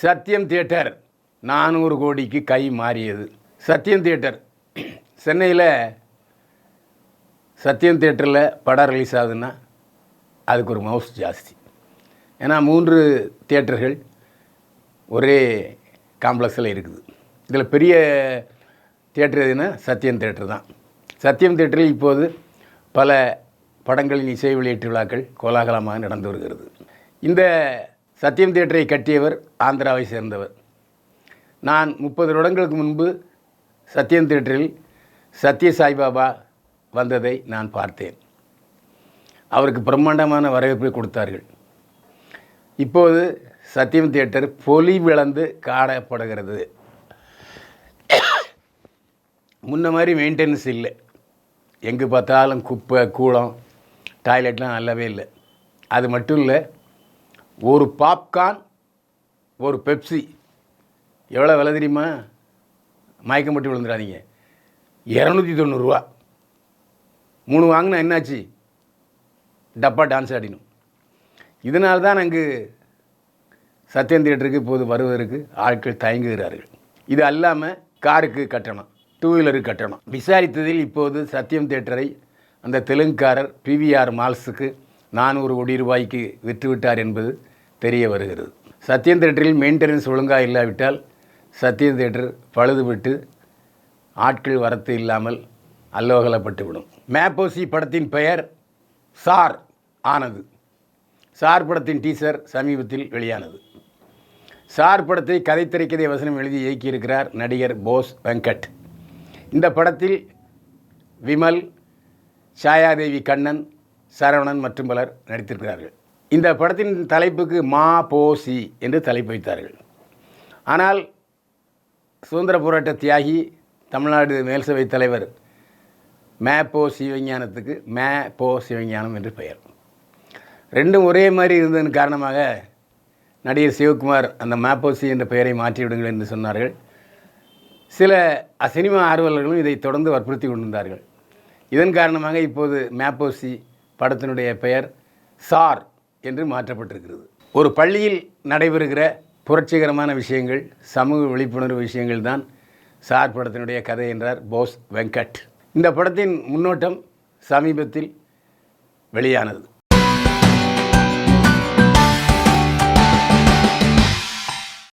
சத்யம் theatre 400 கோடிக்கு கை மாறியது. சத்யம் theatre சென்னையில் சத்யம் தியேட்டரில் படம் ரிலீஸ் ஆகுதுன்னா அதுக்கு ஒரு மவுஸ் ஜாஸ்தி. ஏன்னா 3 தியேட்டர்கள் ஒரே காம்ப்ளெக்ஸில் இருக்குது. இதில் பெரிய தியேட்டர் எதுன்னா சத்யம் தியேட்டர் தான். சத்யம் தியேட்டரில் இப்போது பல படங்களின் இசை வெளியீட்டு விழாக்கள் கோலாகலமாக நடந்து வருகிறது. இந்த சத்யம் தியேட்டரை கட்டியவர் ஆந்திராவை சேர்ந்தவர். நான் 30 வருடங்களுக்கு முன்பு சத்யம் தியேட்டரில் சத்ய சாய்பாபா வந்ததை நான் பார்த்தேன். அவருக்கு பிரம்மாண்டமான வரவேற்பை கொடுத்தார்கள். இப்போது சத்யம் தியேட்டர் பொலிவிழந்து காணப்படுகிறது. முன்ன மாதிரி மெயின்டெனன்ஸ் இல்லை. எங்கே பார்த்தாலும் குப்பை கூளம், டாய்லெட்லாம் நல்லாவே இல்லை. அது மட்டும் இல்லை, ஒரு பாப்கார்ன் ஒரு பெப்சி எவ்வளோ விலை தெரியுமா? மயக்கம் மட்டும் விழுந்துடாதீங்க, 290 ரூபா. 3 வாங்கினா என்னாச்சு? டப்பா டான்ஸ் ஆடினும். இதனால தான் அங்கு சத்யம் தியேட்டருக்கு இப்போது வருவதற்கு ஆட்கள் தயங்குகிறார்கள். இது அல்லாமல் காருக்கு கட்டணம், 2 வீலருக்கு கட்டணம். விசாரித்ததில் இப்போது சத்யம் தியேட்டரை அந்த தெலுங்குக்காரர் PVR மால்ஸுக்கு 400 கோடி ரூபாய்க்கு விற்றுவிட்டார் என்பது தெரிய வருகிறது. சத்யம் தியேட்டரில் மெயின்டெனன்ஸ் ஒழுங்காக இல்லாவிட்டால் சத்யம் தியேட்டர் பழுதுபட்டு ஆட்கள் வரத்து இல்லாமல் அல்லோகலப்பட்டுவிடும். மேப்போசி படத்தின் பெயர் சார் ஆனது. சார் படத்தின் டீசர் சமீபத்தில் வெளியானது. சார் படத்தை கதை திரைக்கதை வசனம் எழுதி இயக்கியிருக்கிறார் நடிகர் போஸ் வெங்கட். இந்த படத்தில் விமல், சாயாதேவி கண்ணன், சரவணன் மற்றும் பலர் நடித்திருக்கிறார்கள். இந்த படத்தின் தலைப்புக்கு மா போசி என்று தலைப்பு வைத்தார்கள். ஆனால் சுதந்திர போராட்ட தியாகி, தமிழ்நாடு மேல்சபை தலைவர் மேப்போ சிவஞானத்துக்கு மேப்போ சிவஞானம் என்று பெயர். ரெண்டும் ஒரே மாதிரி இருந்ததன் காரணமாக நடிகர் சிவகுமார் அந்த மேப்போசி என்ற பெயரை மாற்றிவிடுங்கள் என்று சொன்னார்கள். சில சினிமா ஆர்வலர்களும் இதை தொடர்ந்து வற்புறுத்தி கொண்டிருந்தார்கள். இதன் காரணமாக இப்போது மேப்போசி படத்தினுடைய பெயர் சார் என்று மாற்றப்பட்டிருக்கிறது. ஒரு பள்ளியில் நடைபெறுகிற புரட்சிகரமான விஷயங்கள், சமூக விழிப்புணர்வு விஷயங்கள் தான் சார் படத்தினுடைய கதை என்றார் போஸ் வெங்கட். இந்த படத்தின் முன்னோட்டம் சமீபத்தில் வெளியானது.